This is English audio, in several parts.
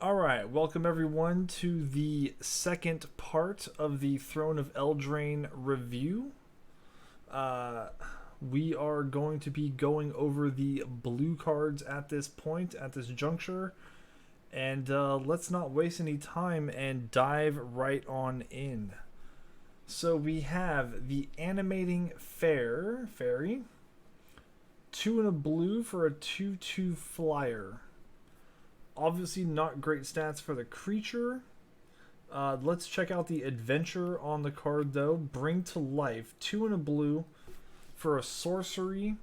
Alright, welcome everyone to the second part of the Throne of Eldraine review. Uh, we are going to be going over the blue cards at this point, at this juncture. And let's not waste any time and dive right on in. So we have the Animating Fairy. 2 and a blue for a 2/2 flyer. Obviously not great stats for the creature. Let's check out the adventure on the card though. Bring to life. 2 and a blue for a sorcery.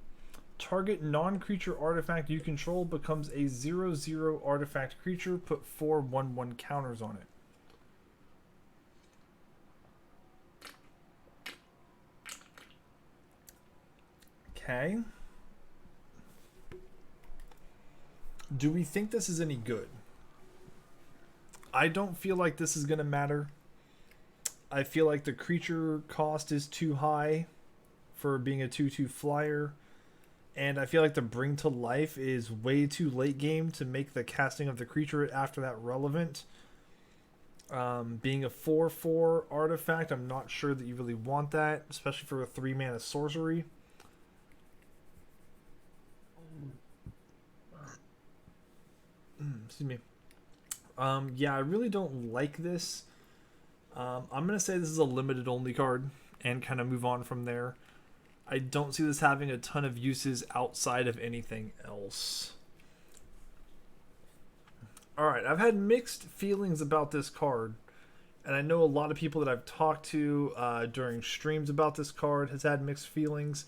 Target non-creature artifact you control becomes a 0/0 artifact creature. Put 4/1/1 counters on it. Okay. Do we think this is any good? I don't feel like this is going to matter. I feel like the creature cost is too high for being a 2/2 flyer. And I feel like the bring to life is way too late game to make the casting of the creature after that relevant. Being a 4/4 artifact, I'm not sure that you really want that, especially for a 3-mana sorcery. Excuse me. Yeah, I really don't like this. I'm going to say this is a limited only card and kind of move on from there. I don't see this having a ton of uses outside of anything else. Alright, I've had mixed feelings about this card. And I know a lot of people that I've talked to during streams about this card has had mixed feelings.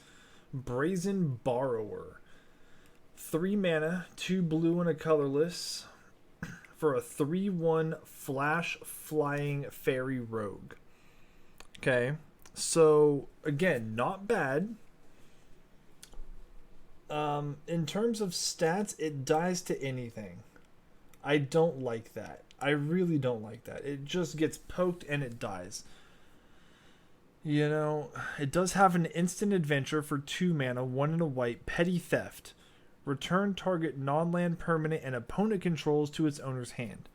Brazen Borrower. 3 mana, 2 blue and a colorless for a 3/1 flash flying fairy rogue. Okay, so again, not bad. In terms of stats, it dies to anything. I don't like that. I really don't like that. It just gets poked and it dies. You know, it does have an instant adventure for 2 mana, 1 and a white, Petty Theft. Return target non-land permanent and opponent controls to its owner's hand.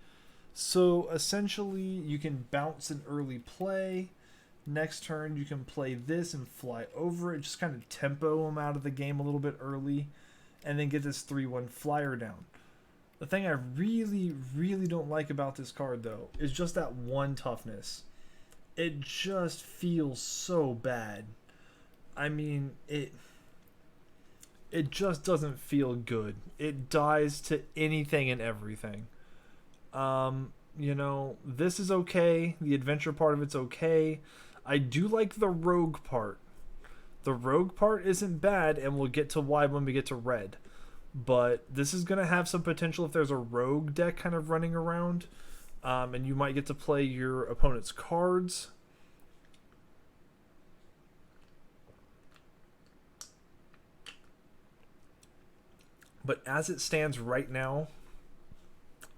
So essentially, you can bounce an early play. Next turn, you can play this and fly over it. Just kind of tempo them out of the game a little bit early. And then get this 3/1 flyer down. The thing I really, really don't like about this card, though, is just that 1 toughness. It just feels so bad. I mean, it just doesn't feel good. It dies to anything and everything. This is okay. The adventure part of it's okay. I do like the rogue part. The rogue part isn't bad, and we'll get to why when we get to red. But this is going to have some potential if there's a rogue deck kind of running around. And you might get to play your opponent's cards. But as it stands right now,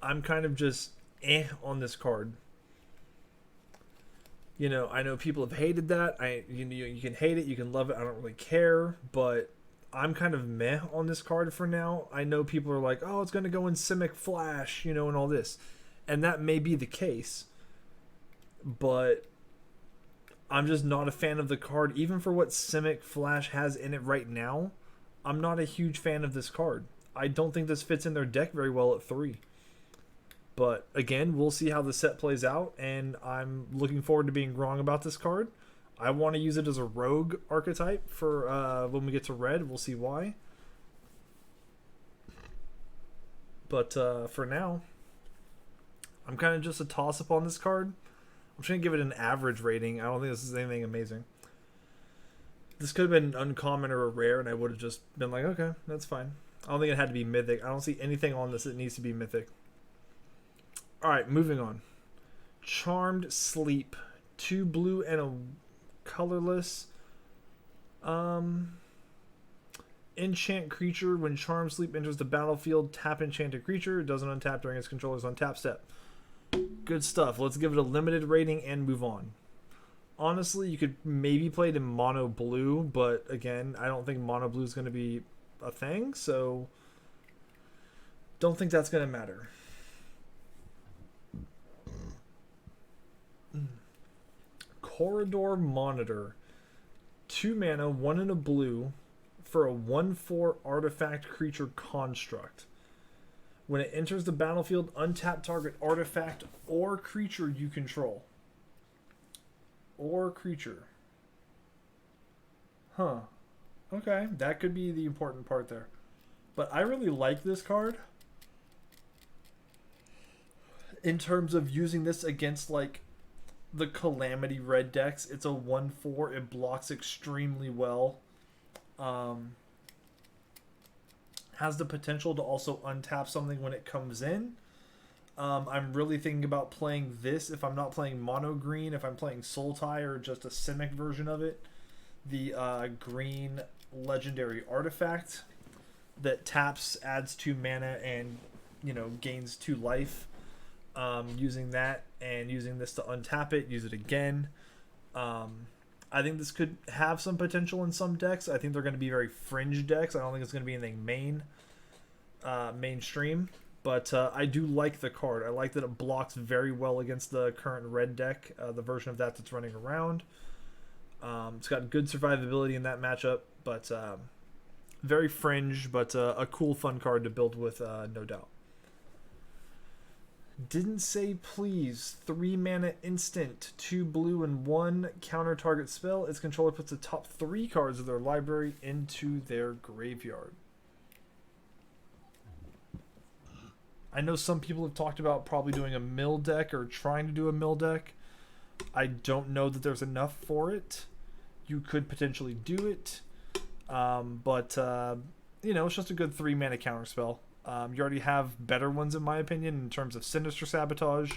I'm kind of just on this card. You know, I know people have hated that. You can hate it, you can love it. I don't really care, but I'm kind of meh on this card for now. I know people are like, "Oh, it's going to go in Simic Flash," and all this. And that may be the case. But I'm just not a fan of the card even for what Simic Flash has in it right now. I'm not a huge fan of this card. I don't think this fits in their deck very well at 3. But again, we'll see how the set plays out, and I'm looking forward to being wrong about this card. I want to use it as a rogue archetype for when we get to red. We'll see why. But for now, I'm kind of just a toss-up on this card. I'm just going to give it an average rating. I don't think this is anything amazing. This could have been uncommon or a rare, and I would have just been like, okay, that's fine. I don't think it had to be mythic. I don't see anything on this that needs to be mythic. Alright, moving on. Charmed Sleep. 2 blue and a colorless. Enchant creature. When Charmed Sleep enters the battlefield, tap enchanted creature. It doesn't untap during its controller's untap step. Good stuff. Let's give it a limited rating and move on. Honestly, you could maybe play it in mono blue, but again, I don't think mono blue is going to be a thing, so don't think that's going to matter. Corridor Monitor. 2 mana, 1 and a blue for a 1/4 artifact creature construct. When it enters the battlefield, untap target artifact or creature you control. Or creature. Huh. Okay, that could be the important part there. But I really like this card. In terms of using this against, like, the Calamity red decks. It's a 1/4. It blocks extremely well. Has the potential to also untap something when it comes in. I'm really thinking about playing this if I'm not playing mono green, if I'm playing Sultai or just a Simic version of it. The green legendary artifact that taps, adds 2 mana, and gains 2 life. Using that and using this to untap it, use it again. I think this could have some potential in some decks. I think they're going to be very fringe decks. I don't think it's going to be anything mainstream. But I do like the card. I like that it blocks very well against the current red deck, the version of that that's running around. It's got good survivability in that matchup, but very fringe, but a cool, fun card to build with, no doubt. Didn't Say Please. 3 mana instant, 2 blue and 1 counter target spell. Its controller puts the top 3 cards of their library into their graveyard. I know some people have talked about probably doing a mill deck or trying to do a mill deck. I don't know that there's enough for it. You could potentially do it. But it's just a good 3 mana counter spell. You already have better ones, in my opinion, in terms of Sinister Sabotage.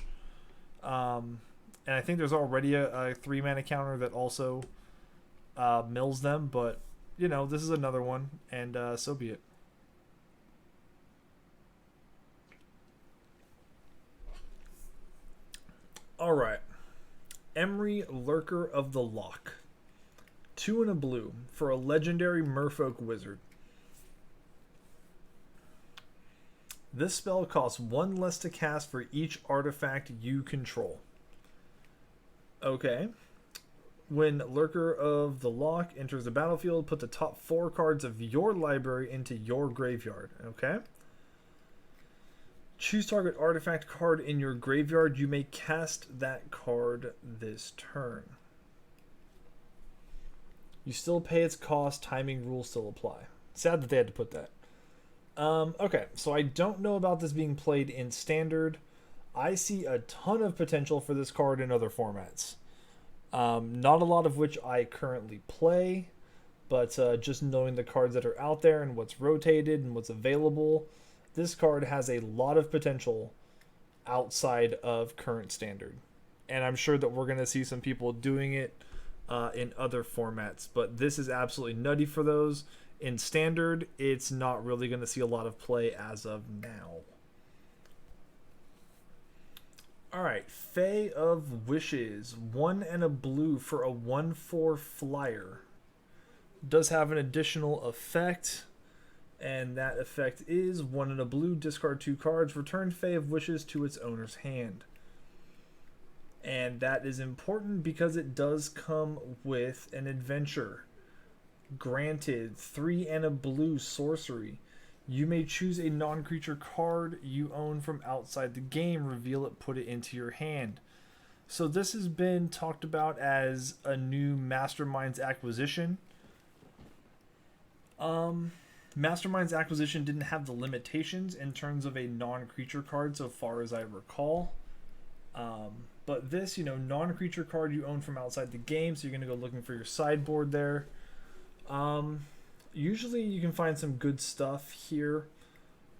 And I think there's already a 3 mana counter that also mills them. But, this is another one, and so be it. Alright. Emry, Lurker of the Loch. 2 and a blue for a legendary Merfolk Wizard. This spell costs 1 less to cast for each artifact you control. Okay. When Lurker of the Loch enters the battlefield, put the top 4 cards of your library into your graveyard. Okay. Choose target artifact card in your graveyard. You may cast that card this turn. You still pay its cost. Timing rules still apply. Sad that they had to put that. Okay, so I don't know about this being played in Standard. I see a ton of potential for this card in other formats. Not a lot of which I currently play, but just knowing the cards that are out there and what's rotated and what's available, this card has a lot of potential outside of current Standard. And I'm sure that we're going to see some people doing it in other formats, but this is absolutely nutty for those. In Standard, it's not really going to see a lot of play as of now. Alright, Fae of Wishes. 1 and a blue for a 1/4 flyer. Does have an additional effect, and that effect is 1 and a blue, discard 2 cards, return Fae of Wishes to its owner's hand. And that is important because it does come with an adventure. Granted, 3 and a blue sorcery. You may choose a non-creature card you own from outside the game, reveal it, put it into your hand. So this has been talked about as a new Mastermind's Acquisition. Mastermind's Acquisition didn't have the limitations in terms of a non-creature card so far as I recall. But this, non-creature card you own from outside the game, so you're going to go looking for your sideboard there. Usually you can find some good stuff here,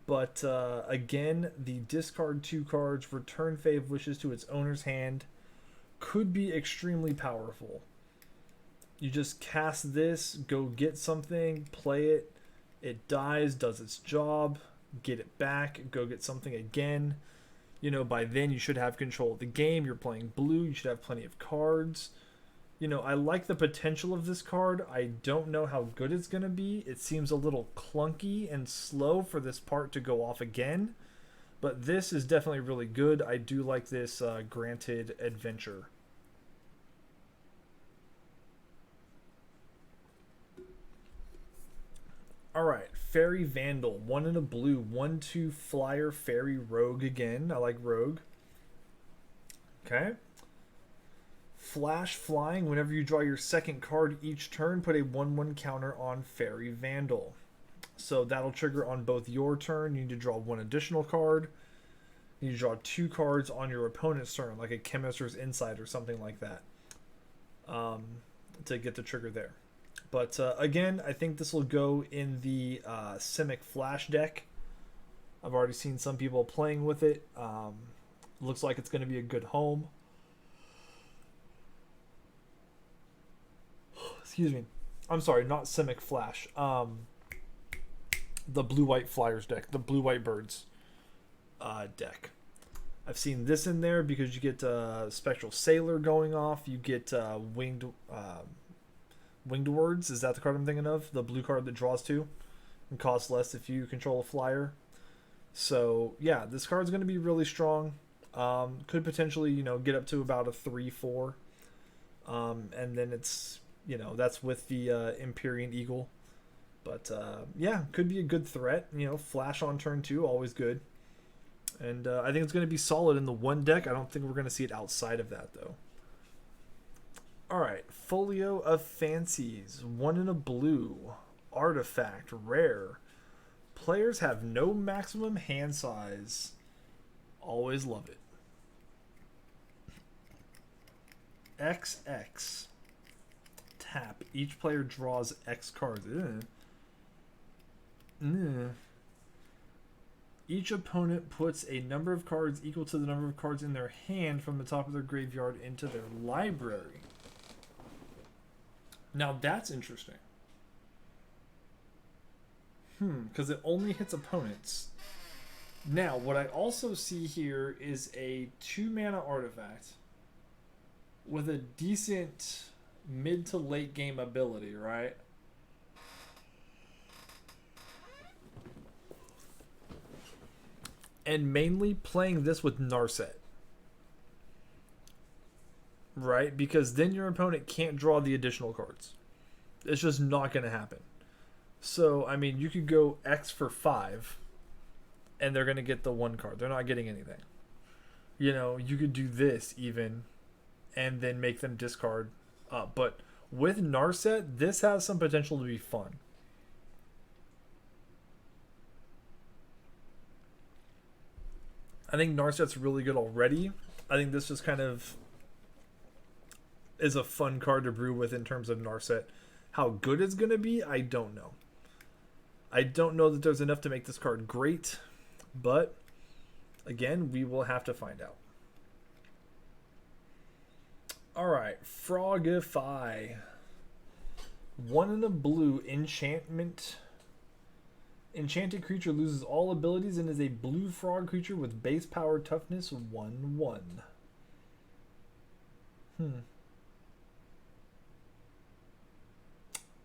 but again, the discard 2 cards, return Fae of Wishes to its owner's hand could be extremely powerful. You just cast this, go get something, play it, it dies, does its job, get it back, go get something again. By then you should have control of the game. You're playing blue, you should have plenty of cards. I like the potential of this card. I don't know how good it's going to be. It seems a little clunky and slow for this part to go off again. But this is definitely really good. I do like this granted adventure. Fairy Vandal, 1 in a blue, 1/2 flyer fairy rogue again. I like rogue. Okay. Flash flying. Whenever you draw your second card each turn, put a 1/1 counter on Fairy Vandal. So that'll trigger on both your turn. You need to draw 1 additional card. You need to draw 2 cards on your opponent's turn, like a Chemister's Insight or something like that, to get the trigger there. But again, I think this will go in the Simic Flash deck. I've already seen some people playing with it. Looks like it's going to be a good home. Excuse me. I'm sorry, not Simic Flash. The Blue-White Flyers deck. The Blue-White Birds deck. I've seen this in there because you get Spectral Sailor going off. You get Winged Words. Is that the card I'm thinking of? The blue card that draws 2 and costs less if you control a flyer. So yeah, this card's going to be really strong. Could potentially, get up to about a 3/4. And then it's, that's with the Empyrean Eagle. But yeah, could be a good threat. Flash on turn 2, always good. And I think it's going to be solid in the 1 deck. I don't think we're going to see it outside of that, though. Alright, Folio of Fancies. 1 in a blue. Artifact. Rare. Players have no maximum hand size. Always love it. XX. Tap. Each player draws X cards. Each opponent puts a number of cards equal to the number of cards in their hand from the top of their graveyard into their library. Now that's interesting. Because it only hits opponents. Now, what I also see here is a 2-mana artifact with a decent mid to late game ability, right? And mainly playing this with Narset. Right? Because then your opponent can't draw the additional cards. It's just not going to happen. So, I mean, you could go X for 5, and they're going to get the 1 card. They're not getting anything. You could do this even, and then make them discard up. But with Narset, this has some potential to be fun. I think Narset's really good already. I think this just kind of is a fun card to brew with in terms of Narset. How good it's going to be, I don't know. I don't know that there's enough to make this card great, but again, we will have to find out. Alright, Frogify. 1 in a blue enchantment. Enchanted creature loses all abilities and is a blue frog creature with base power toughness 1/1.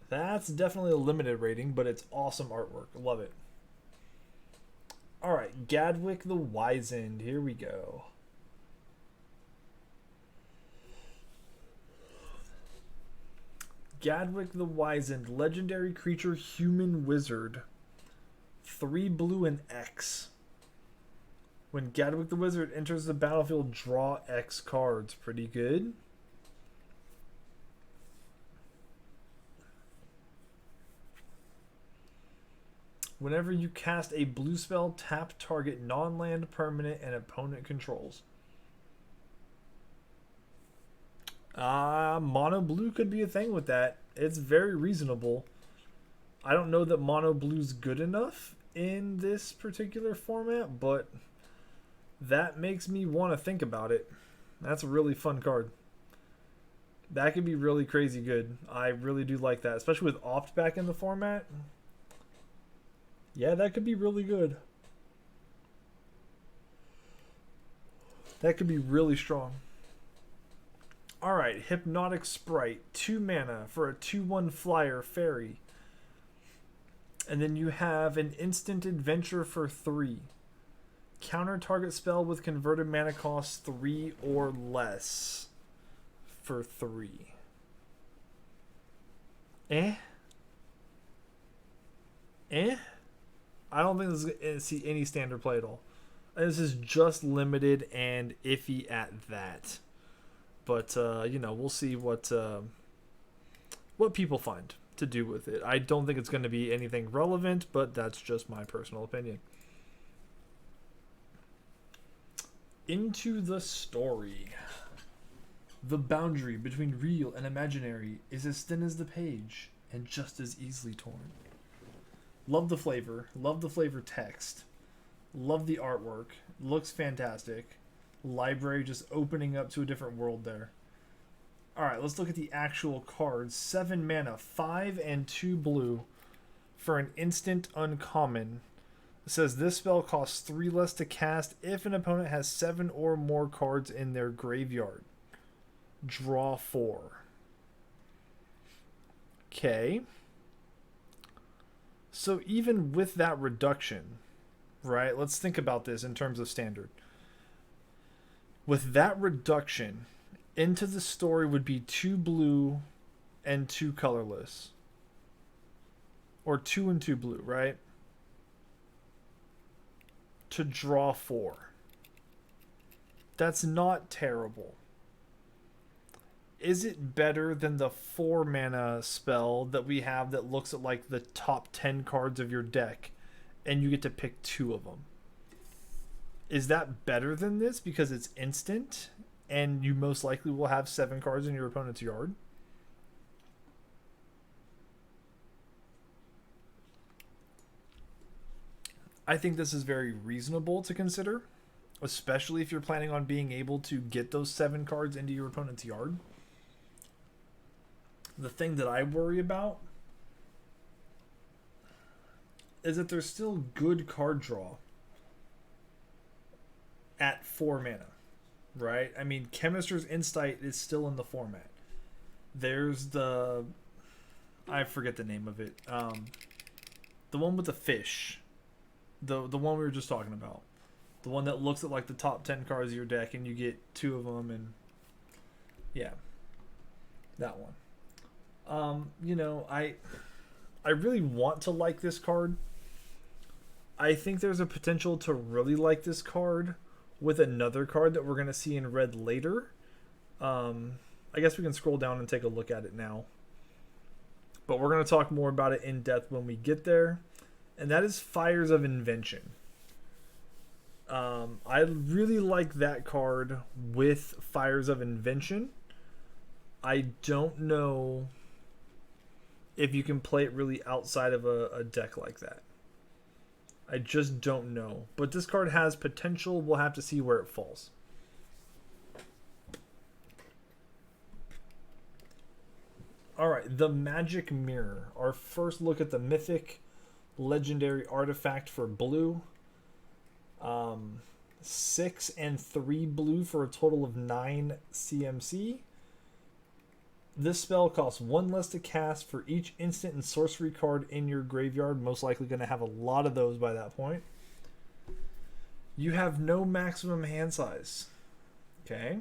That's definitely a limited rating, but it's awesome artwork. Love it. Alright, Gadwick the Wizened. Here we go. Gadwick the Wizened. Legendary creature, human wizard. 3 blue and X. When Gadwick the Wizard enters the battlefield, draw X cards. Pretty good. Whenever you cast a blue spell, tap target non-land permanent and opponent controls. Mono blue could be a thing with that. It's very reasonable. I don't know that mono blue's good enough in this particular format, but that makes me want to think about it. That's a really fun card. That could be really crazy good. I really do like that, especially with Opt back in the format. Yeah, that could be really good. That could be really strong. Alright, Hypnotic Sprite. 2 mana for a 2/1 flyer fairy. And then you have an instant adventure for 3. Counter target spell with converted mana cost 3 or less for 3. I don't think this is going to see any standard play at all. This is just limited and iffy at that. But we'll see what people find to do with it. I don't think it's going to be anything relevant, but that's just my personal opinion. Into the story. The boundary between real and imaginary is as thin as the page and just as easily torn. Love the flavor. Love the flavor text. Love the artwork. Looks fantastic. Library just opening up to a different world there. Alright, let's look at the actual cards. 7 mana, 5 and 2 blue for an instant uncommon. It says this spell costs 3 less to cast if an opponent has 7 or more cards in their graveyard. Draw 4. Okay. So even with that reduction, right? Let's think about this in terms of standard. With that reduction, into the story would be 2 blue and 2 colorless. Or 2 and 2 blue, right? To draw 4. That's not terrible. Is it better than the 4 mana spell that we have that looks at like the top 10 cards of your deck and you get to pick 2 of them? Is that better than this because it's instant and you most likely will have 7 cards in your opponent's yard? I think this is very reasonable to consider, especially if you're planning on being able to get those 7 cards into your opponent's yard. The thing that I worry about is that there's still good card draw at 4 mana, right? I mean, Chemister's Insight is still in the format. There's I forget the name of it. The one with the fish. The one we were just talking about. The one that looks at like the top 10 cards of your deck and you get 2 of them, and yeah. That one. I really want to like this card. I think there's a potential to really like this card with another card that we're going to see in red later. I guess we can scroll down and take a look at it now. But we're going to talk more about it in depth when we get there. And that is Fires of Invention. I really like that card with Fires of Invention. I don't know if you can play it really outside of a deck like that. I just don't know. But this card has potential. We'll have to see where it falls. Alright, the Magic Mirror. Our first look at the mythic legendary artifact for blue. 6 and 3 blue for a total of 9 CMC. This spell costs 1 less to cast for each instant and sorcery card in your graveyard. Most likely going to have a lot of those by that point. You have no maximum hand size. Okay.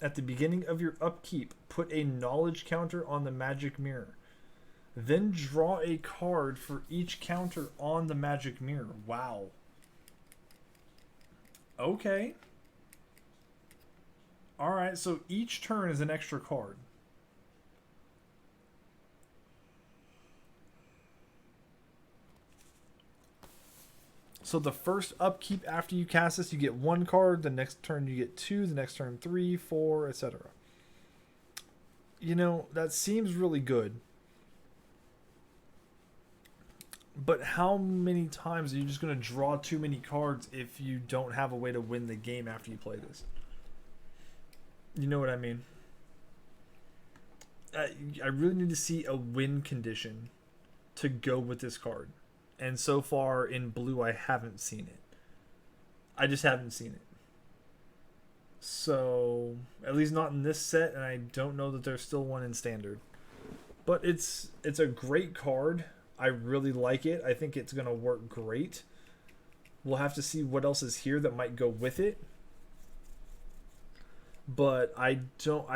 At the beginning of your upkeep, put a knowledge counter on the Magic Mirror. Then draw a card for each counter on the Magic Mirror. Wow. Okay. Alright, so each turn is an extra card. So the first upkeep after you cast this, you get 1 card. The next turn you get 2. The next turn 3, 4, etc. That seems really good. But how many times are you just going to draw too many cards if you don't have a way to win the game after you play this? You know what I mean? I really need to see a win condition to go with this card. And so far in blue, I haven't seen it. I just haven't seen it. So, at least not in this set, and I don't know that there's still one in standard. But it's a great card. I really like it. I think it's going to work great. We'll have to see what else is here that might go with it. But I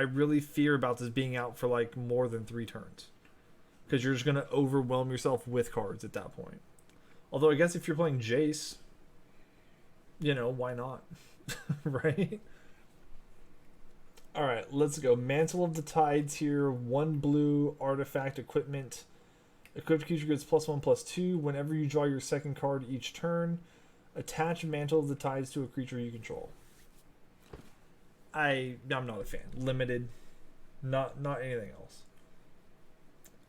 really fear about this being out for like more than 3 turns. Because you're just going to overwhelm yourself with cards at that point. Although I guess if you're playing Jace, why not? Right? Alright, let's go. Mantle of the Tides here. 1 blue artifact equipment. Equipped creature gets +1/+2 whenever you draw your second card each turn. Attach Mantle of the Tides to a creature you control. I'm not a fan. Limited. Not anything else.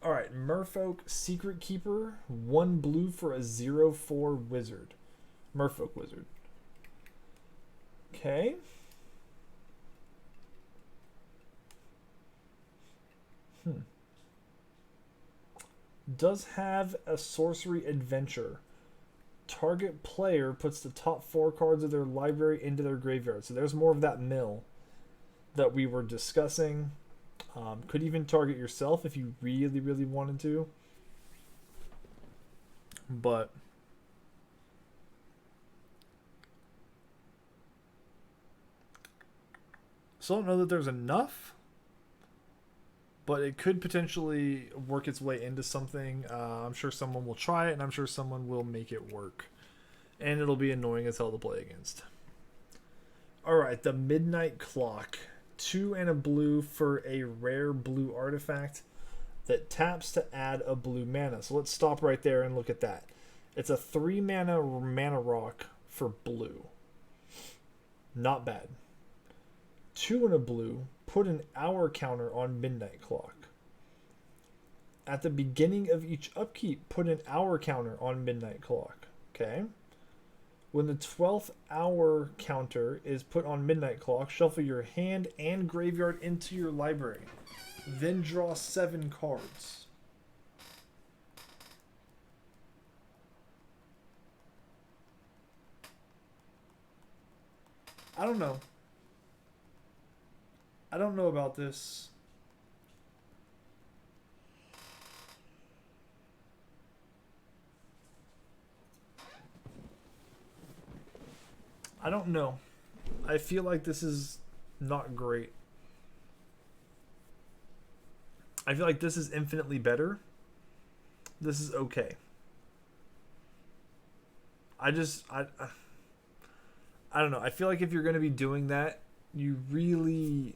Alright, Merfolk Secret Keeper. 1 blue for a 0/4 wizard. Merfolk wizard. Okay. Does have a sorcery adventure. Target player puts the top 4 cards of their library into their graveyard. So there's more of that mill that we were discussing. Could even target yourself if you really, really wanted to. But still don't know that there's enough. But it could potentially work its way into something. I'm sure someone will try it, and I'm sure someone will make it work. And it'll be annoying as hell to play against. Alright, the Midnight Clock. 2 and a blue for a rare blue artifact that taps to add a blue mana. So let's stop right there and look at that. It's a 3 mana rock for blue. Not bad. 2 and a blue. Put an hour counter on Midnight Clock. At the beginning of each upkeep, put an hour counter on Midnight Clock. Okay. When the 12th hour counter is put on Midnight Clock, shuffle your hand and graveyard into your library. Then draw 7 cards. I don't know. I don't know about this. I don't know. I feel like this is not great. I feel like this is infinitely better. This is okay. I don't know. I feel like if you're going to be doing that, you really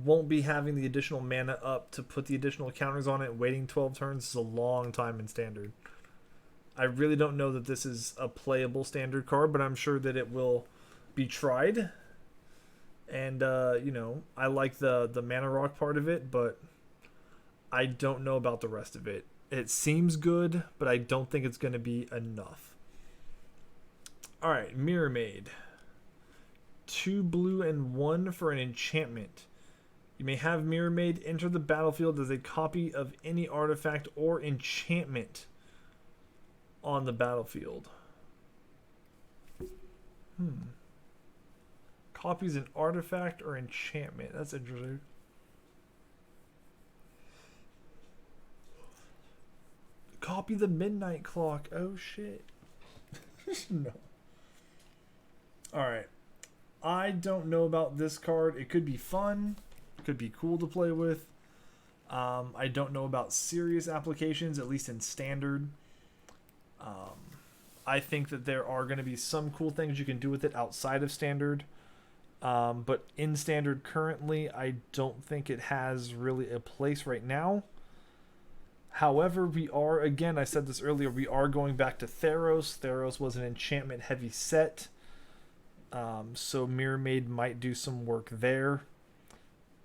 won't be having the additional mana up to put the additional counters on it. Waiting 12 turns is a long time in Standard. I really don't know that this is a playable Standard card, but I'm sure that it will be tried. And, I like the mana rock part of it, but I don't know about the rest of it. It seems good, but I don't think it's going to be enough. Alright, Mirror Maid. 2 blue and 1 for an enchantment. You may have Mirror Maid enter the battlefield as a copy of any artifact or enchantment on the battlefield. Copies an artifact or enchantment. That's interesting. Copy the Midnight Clock. Oh shit. No. Alright. I don't know about this card. It could be fun. It could be cool to play with. I don't know about serious applications, at least in Standard. I think that there are going to be some cool things you can do with it outside of Standard. But in Standard currently, I don't think it has really a place right now. However, we are, again, I said this earlier, we are going back to Theros. Theros was an enchantment-heavy set. So Mirror Maid might do some work there.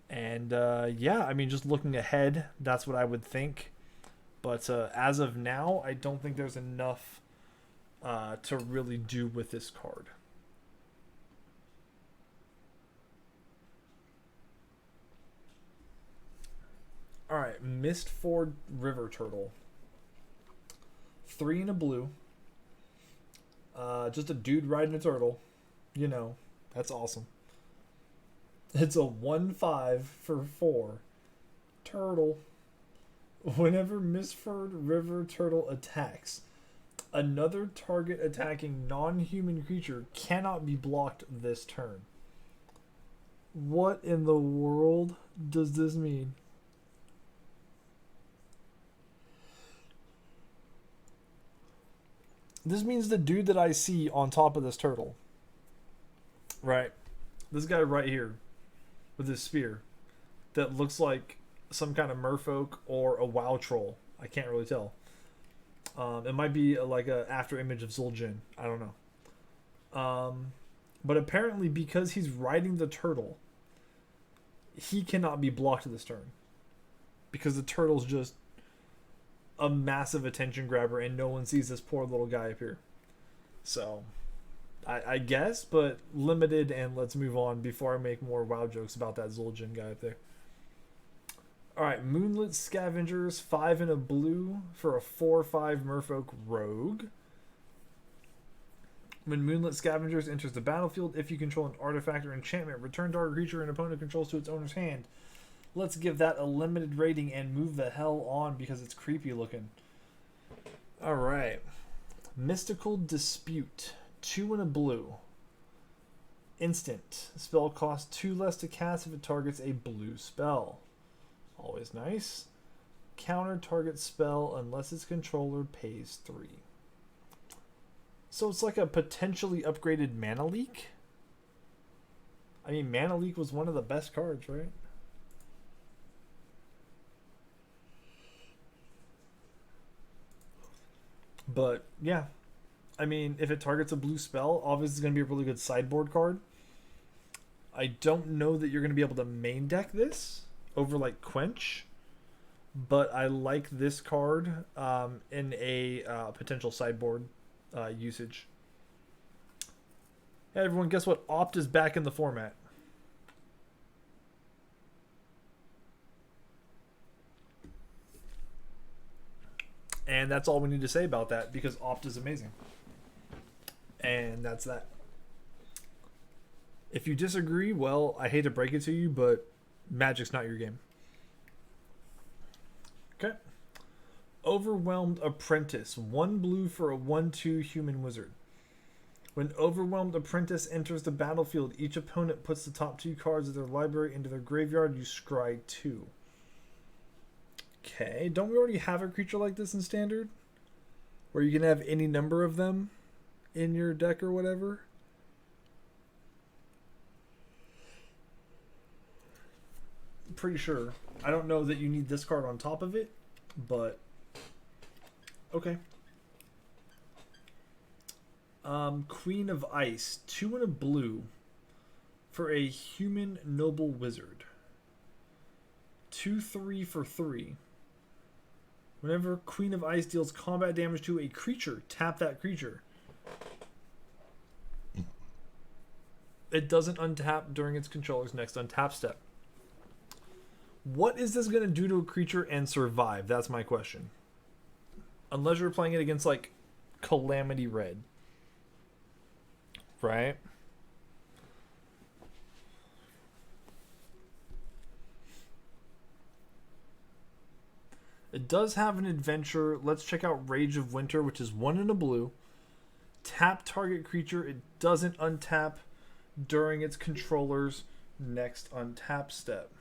And, yeah, I mean, just looking ahead, that's what I would think. But as of now, I don't think there's enough to really do with this card. Alright, Mistford River Turtle. 3 and a blue. Just a dude riding a turtle. That's awesome. It's a 1/5 for 4. Turtle. Whenever Mistford River Turtle attacks, another target attacking non-human creature cannot be blocked this turn. What in the world does this mean? This means the dude that I see on top of this turtle, right? This guy right here with his spear that looks like some kind of merfolk or a WoW troll. I can't really tell. It might be like a after image of Zul'jin. I don't know. But apparently, because he's riding the turtle, he cannot be blocked this turn because the turtle's just a massive attention grabber, and no one sees this poor little guy up here. So, I guess, but limited. And let's move on before I make more WoW jokes about that Zul'jin guy up there. Alright, Moonlit Scavengers, 5 and a blue for a 4/5 Merfolk Rogue. When Moonlit Scavengers enters the battlefield, if you control an artifact or enchantment, return target creature an opponent controls to its owner's hand. Let's give that a limited rating and move the hell on because it's creepy looking. Alright. Mystical Dispute, 2 and a blue. Instant. Spell costs 2 less to cast if it targets a blue spell. Always nice. Counter target spell unless its controller pays 3. So it's like a potentially upgraded Mana Leak. I mean, Mana Leak was one of the best cards, right? But yeah, I mean, if it targets a blue spell, obviously it's going to be a really good sideboard card. I don't know that you're going to be able to main deck this over like Quench, but I like this card in a potential sideboard usage. Hey everyone, guess what? Opt is back in the format. And that's all we need to say about that because Opt is amazing. And that's that. If you disagree, well, I hate to break it to you, but Magic's not your game. Okay. Overwhelmed Apprentice. 1 blue for a 1/2 human wizard. When Overwhelmed Apprentice enters the battlefield, each opponent puts the top 2 cards of their library into their graveyard. You scry 2. Okay. Don't we already have a creature like this in Standard? Where you can have any number of them in your deck or whatever? Pretty sure. I don't know that you need this card on top of it, but okay. Queen of Ice, 2 and a blue for a human noble wizard. 2/3 for 3. Whenever Queen of Ice deals combat damage to a creature, tap that creature. It doesn't untap during its controller's next untap step. What is this going to do to a creature and survive? That's my question. Unless you're playing it against, like, Calamity Red. Right? It does have an adventure. Let's check out Rage of Winter, which is 1 and a blue. Tap target creature. It doesn't untap during its controller's next untap step.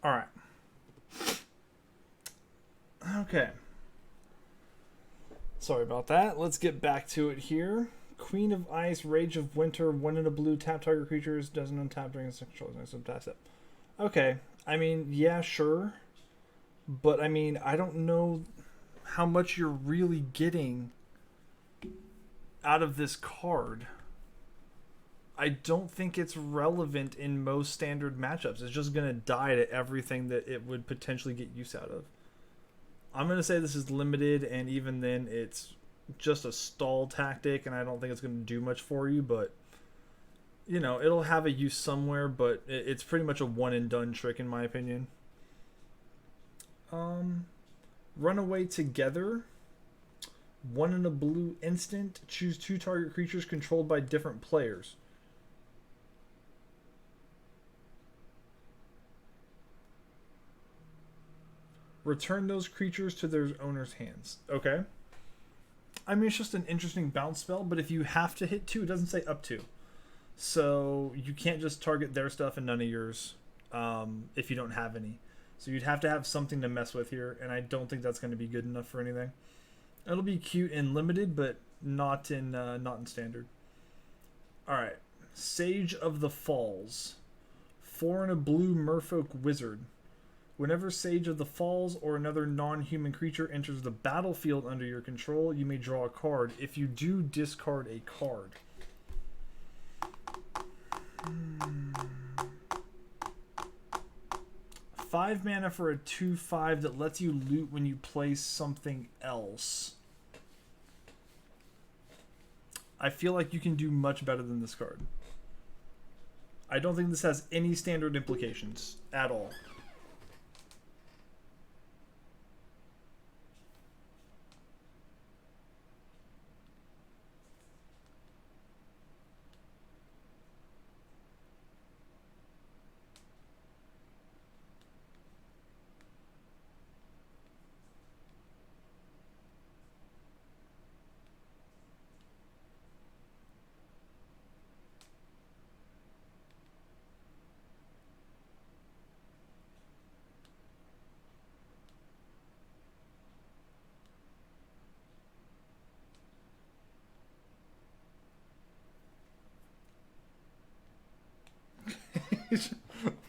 All right. Okay. Sorry about that. Let's get back to it here. Queen of Ice, Rage of Winter, 1 and a blue, tap target creatures, doesn't untap during its control next untap step. Okay. I mean, yeah, sure. But, I mean, I don't know how much you're really getting out of this card. I don't think it's relevant in most standard matchups. It's just going to die to everything that it would potentially get use out of. I'm going to say this is limited, and even then it's just a stall tactic, and I don't think it's going to do much for you, but you know, it'll have a use somewhere, but it's pretty much a one and done trick in my opinion. Runaway Together. 1 in a blue instant. Choose 2 target creatures controlled by different players. Return those creatures to their owner's hands. Okay. I mean, it's just an interesting bounce spell, but if you have to hit 2, it doesn't say up to. So you can't just target their stuff and none of yours if you don't have any. So you'd have to have something to mess with here, and I don't think that's going to be good enough for anything. It'll be cute in limited, but not in standard. All right, Sage of the Falls, 4 and a blue Merfolk Wizard. Whenever Sage of the Falls or another non-human creature enters the battlefield under your control, you may draw a card. If you do, discard a card. 5 mana for a 2/5 that lets you loot when you play something else. I feel like you can do much better than this card. I don't think this has any standard implications at all.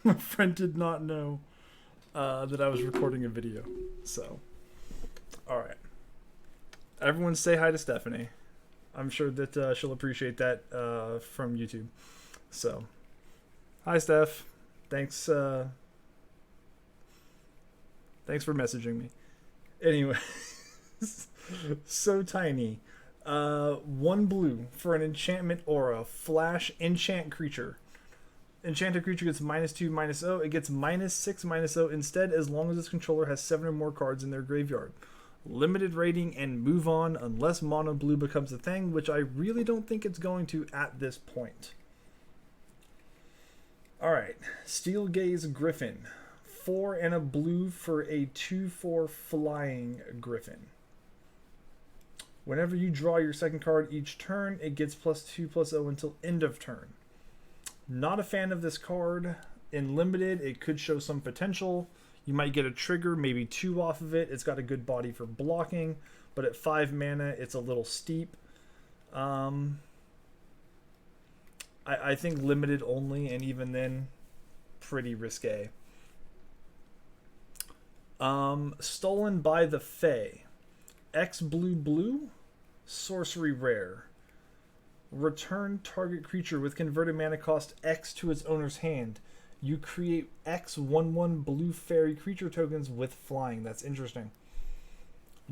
My friend did not know that I was recording a video. So, alright. Everyone say hi to Stephanie. I'm sure that she'll appreciate that from YouTube. So, hi Steph. Thanks thanks for messaging me. Anyway, so tiny. 1 blue for an enchantment aura. Flash enchant creature. Enchanted creature gets -2/-0. It gets -6/-0 instead as long as its controller has 7 or more cards in their graveyard. Limited rating and move on unless mono blue becomes a thing, which I really don't think it's going to at this point. Alright, Steel Gaze Griffin. 4 and a blue for a 2/4 flying griffin. Whenever you draw your second card each turn, it gets +2/+0 until end of turn. Not a fan of this card. In limited, it could show some potential. You might get a trigger, maybe 2 off of it. It's got a good body for blocking, but at 5 mana, it's a little steep. I think limited only, and even then, pretty risque. Stolen by the Fae. X blue, sorcery rare. Return target creature with converted mana cost X to its owner's hand. You create X 1/1 blue fairy creature tokens with flying. That's interesting.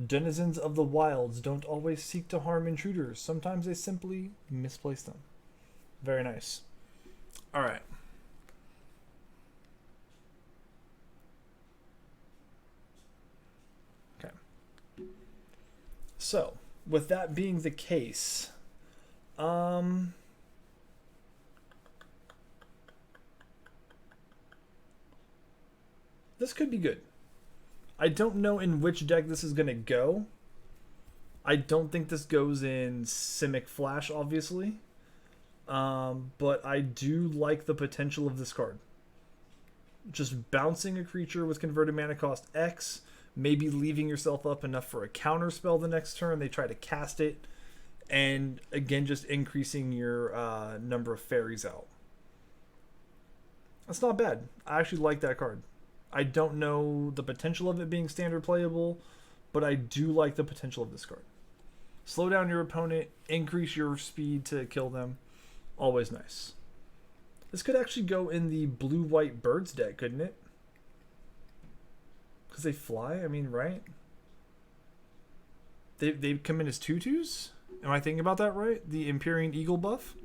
Denizens of the wilds don't always seek to harm intruders. Sometimes they simply misplace them. Very nice. All right. Okay. So, with that being the case, this could be good. I don't know in which deck this is going to go. I don't think this goes in Simic Flash, obviously. But I do like the potential of this card. Just bouncing a creature with converted mana cost X, maybe leaving yourself up enough for a counter spell the next turn. They try to cast it. And again, just increasing your number of fairies out. That's not bad. I actually like that card. I don't know the potential of it being standard playable, but I do like the potential of this card. Slow down your opponent, increase your speed to kill them. Always nice. This could actually go in the blue-white birds deck, couldn't it? Because they fly, I mean, right? They come in as 2/2s? Am I thinking about that right? The Empyrean Eagle buff?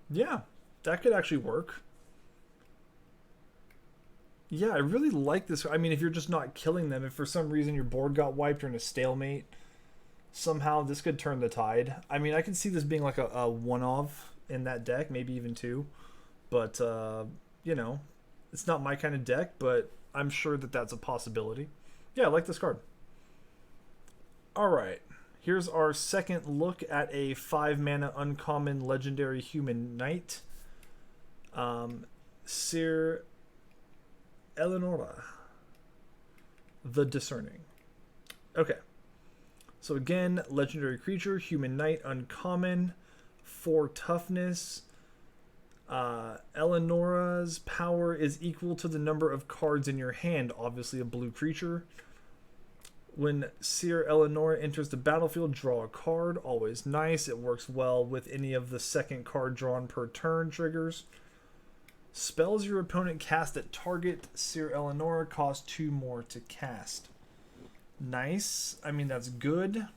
Yeah, that could actually work. Yeah, I really like this. I mean, if you're just not killing them, if for some reason your board got wiped or in a stalemate, somehow this could turn the tide. I mean, I can see this being like a one-off in that deck, maybe even two. But, you know, it's not my kind of deck, but I'm sure that that's a possibility. Yeah, I like this card. All right. Here's our second look at a 5-mana uncommon legendary human knight. Sir Eleonora, the Discerning. Okay. So again, legendary creature, human knight, uncommon, 4 toughness. Eleonora's power is equal to the number of cards in your hand, obviously a blue creature. When Seer Eleonora enters the battlefield, draw a card. Always nice. It works well with any of the second card drawn per turn triggers. Spells your opponent cast at target Seer Eleonora cost 2 more to cast. Nice. I mean, that's good.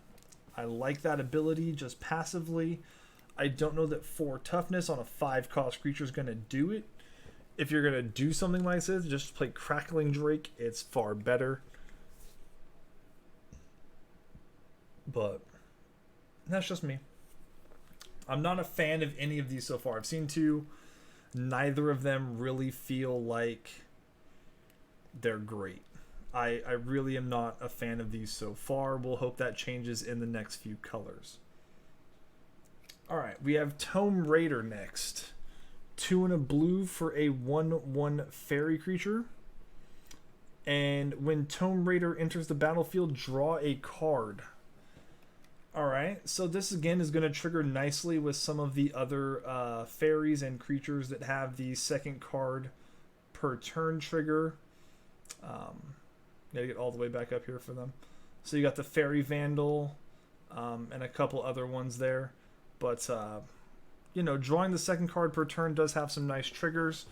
I like that ability just passively. I don't know that 4 toughness on a 5-cost creature is going to do it. If you're going to do something like this, just play Crackling Drake. It's far better. But that's just me. I'm not a fan of any of these so far. I've seen 2. Neither of them really feel like they're great. I really am not a fan of these so far. We'll hope that changes in the next few colors. Alright, we have Tome Raider next. 2 and a blue for a 1/1 fairy creature. And when Tome Raider enters the battlefield, draw a card. Alright, so this again is going to trigger nicely with some of the other fairies and creatures that have the second card per turn trigger. Gotta get all the way back up here for them. So you got the Fairy Vandal and a couple other ones there. But, you know, drawing the second card per turn does have some nice triggers.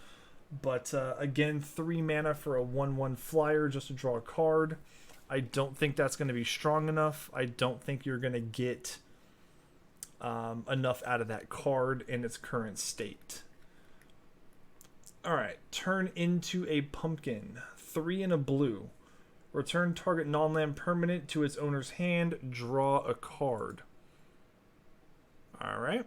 But, again, 3 mana for a 1/1 flyer just to draw a card. I don't think that's going to be strong enough. I don't think you're going to get enough out of that card in its current state. Alright, turn into a pumpkin. 3 and a blue. Return target non-land permanent to its owner's hand. Draw a card. Alright.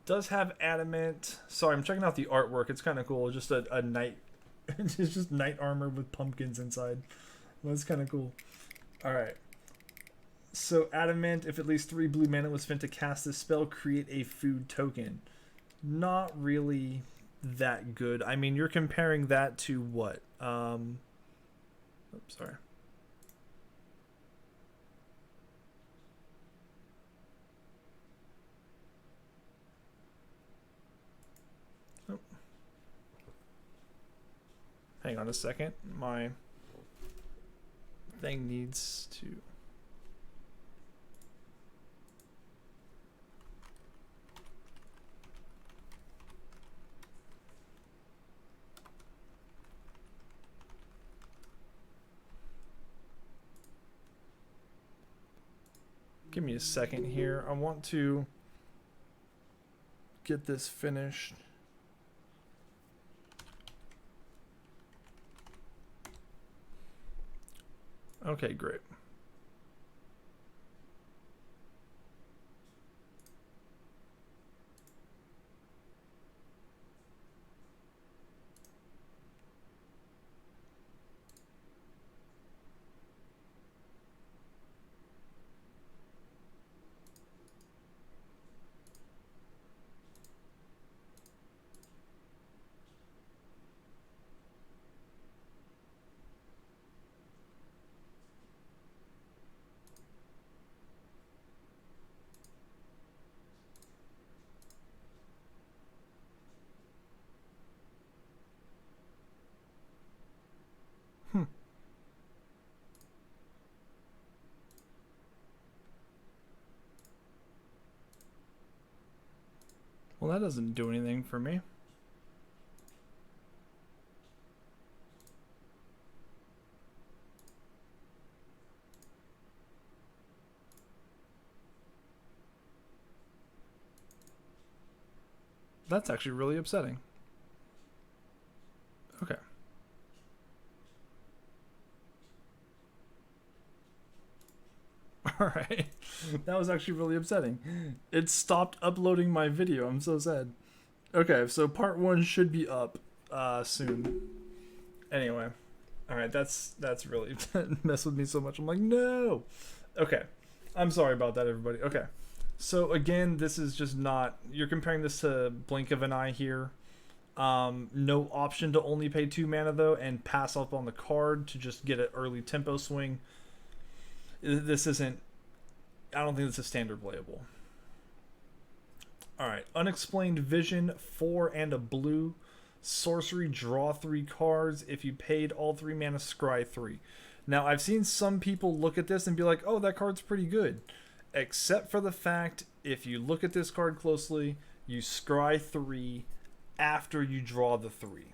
Does have adamant. Sorry, I'm checking out the artwork. It's kind of cool. Just a knight. It's just knight armor with pumpkins inside. That's kind of cool. Alright. So adamant, if at least 3 blue mana was spent to cast this spell, create a food token. Not really that good. I mean, you're comparing that to what? Oops, sorry. Oh. Hang on a second. My thing needs to... Give me a second here. I want to get this finished. Okay, great. Well, that doesn't do anything for me. That's actually really upsetting. Okay. Alright. That was actually really upsetting. It stopped uploading my video. I'm so sad. Okay, so part 1 should be up soon. Anyway. Alright, that's really messed with me so much. I'm like, no! Okay. I'm sorry about that, everybody. Okay. So again, this is just not... You're comparing this to Blink of an Eye here. No option to only pay 2 mana, though, and pass up on the card to just get an early tempo swing. This isn't... I don't think this is standard playable. Alright, Unexplained Vision, 4 and a blue. Sorcery, draw 3 cards. If you paid all 3 mana, scry 3. Now, I've seen some people look at this and be like, oh, that card's pretty good. Except for the fact, if you look at this card closely, you scry 3 after you draw the 3.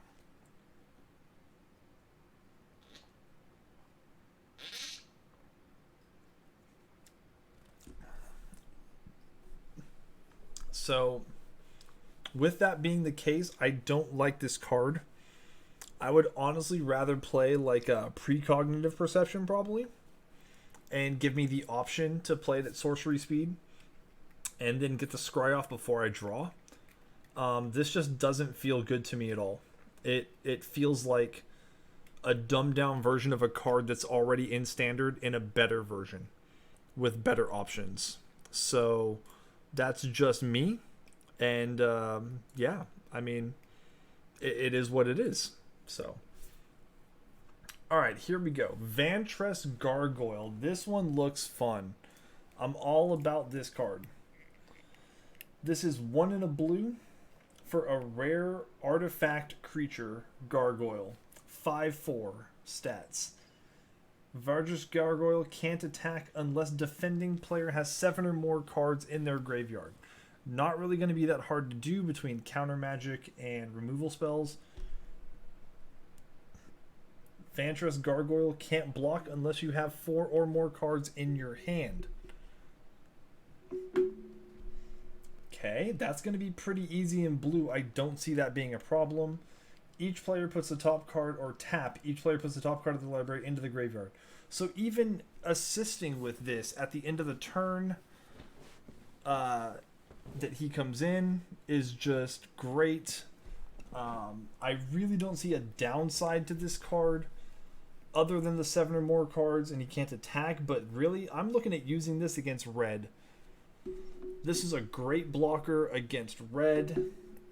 So, with that being the case, I don't like this card. I would honestly rather play like a Precognitive Perception, probably, and give me the option to play it at sorcery speed and then get the scry off before I draw. This just doesn't feel good to me at all. It feels like a dumbed down version of a card that's already in standard in a better version with better options. So that's just me. And yeah, I mean, it is what it is. So, all right, here we go. Vantress Gargoyle. This one looks fun. I'm all about this card. This is 1 and a blue for a rare artifact creature, Gargoyle. 5/4 stats. Vantress Gargoyle can't attack unless defending player has 7 or more cards in their graveyard. Not really going to be that hard to do between counter magic and removal spells. Vantress Gargoyle can't block unless you have 4 or more cards in your hand. Okay, that's going to be pretty easy in blue. I don't see that being a problem. Each player puts the top card, or tap, each player puts the top card of the library into the graveyard. So even assisting with this at the end of the turn that he comes in is just great. I really don't see a downside to this card other than the 7 or more cards and he can't attack, but really I'm looking at using this against red. This is a great blocker against red,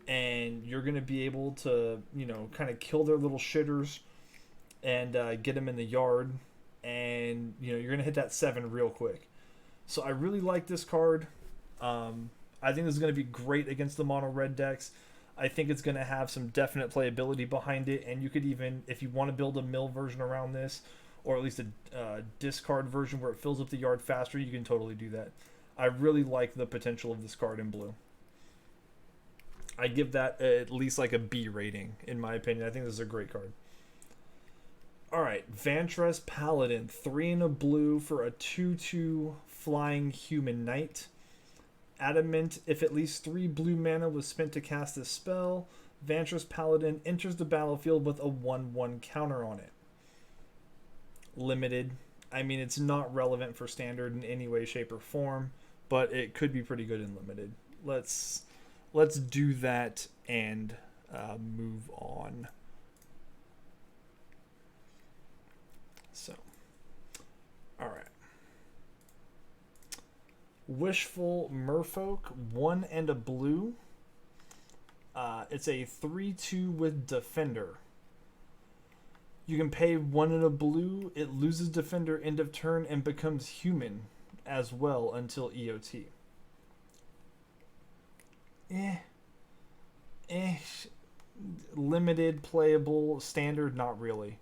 and you're going to be able to, you know, kind of kill their little shitters and get them in the yard, and, you know, you're going to hit that 7 real quick. So I really like this card. I think this is going to be great against the mono red decks. I think it's going to have some definite playability behind it, and you could even, if you want to build a mill version around this, or at least a discard version where it fills up the yard faster, you can totally do that. I really like the potential of this card in blue. I give that at least like a B rating, in my opinion. I think this is a great card. Alright, Vantress Paladin, 3 and a blue for a 2/2 flying human knight. Adamant, if at least 3 blue mana was spent to cast this spell, Vantress Paladin enters the battlefield with a 1/1 counter on it. Limited. I mean, it's not relevant for standard in any way, shape, or form, but it could be pretty good in limited. Let's do that and move on. So, all right. Wishful Merfolk, 1 and a blue. It's a 3/2 with Defender. You can pay 1 and a blue. It loses Defender end of turn and becomes human as well until EOT. Limited, playable, standard, not really.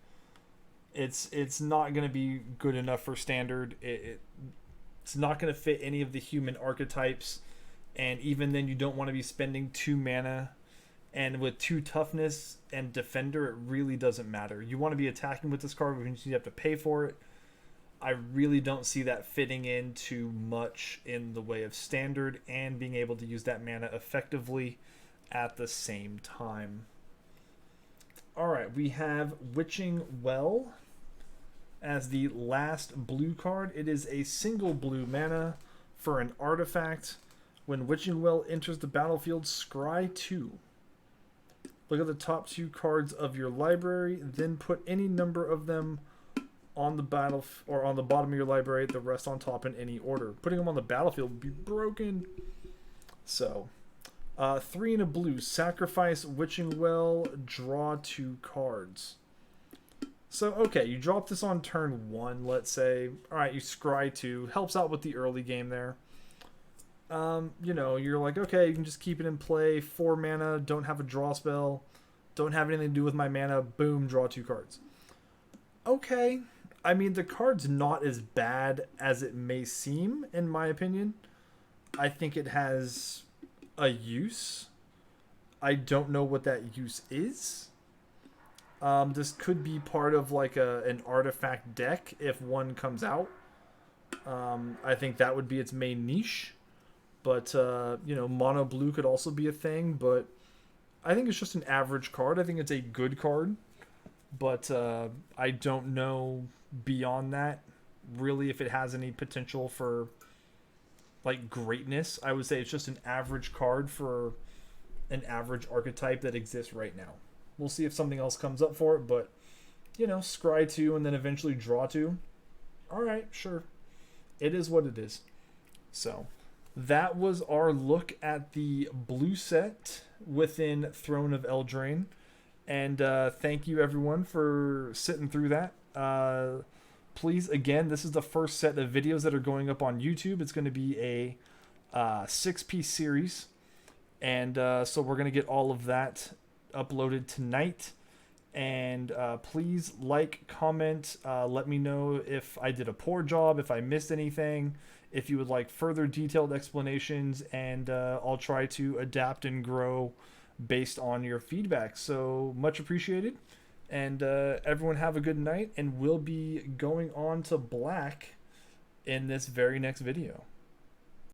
It's not going to be good enough for standard. It's not going to fit any of the human archetypes, and even then you don't want to be spending 2 mana, and with 2 toughness and defender, it really doesn't matter. You want to be attacking with this card, which means you have to pay for it. I really don't see that fitting into much in the way of standard and being able to use that mana effectively at the same time. Alright, we have Witching Well as the last blue card. It is a single blue mana for an artifact. When Witching Well enters the battlefield, scry 2. Look at the top 2 cards of your library, then put any number of them on the battle or on the bottom of your library, the rest on top in any order. Putting them on the battlefield would be broken. So, 3 and a blue, sacrifice Witching Well, draw 2 cards. So, okay, you drop this on turn 1, let's say. Alright, you scry 2. Helps out with the early game there. You know, you're like, okay, you can just keep it in play. 4 mana, don't have a draw spell. Don't have anything to do with my mana. Boom, draw 2 cards. Okay. I mean, the card's not as bad as it may seem, in my opinion. I think it has a use. I don't know what that use is. This could be part of like an artifact deck if one comes out. I think that would be its main niche. But, you know, mono blue could also be a thing. But I think it's just an average card. I think it's a good card. But I don't know beyond that really if it has any potential for like greatness. I would say it's just an average card for an average archetype that exists right now. We'll see if something else comes up for it, but you know, scry 2 and then eventually draw 2. Alright, sure. It is what it is. So that was our look at the blue set within Throne of Eldraine. And thank you everyone for sitting through that. Please, again, this is the first set of videos that are going up on YouTube. It's going to be a 6-piece series. And so we're going to get all of that uploaded tonight. And please like, comment, let me know if I did a poor job, if I missed anything, if you would like further detailed explanations, and I'll try to adapt and grow based on your feedback. So much appreciated. And everyone have a good night, and we'll be going on to black in this very next video.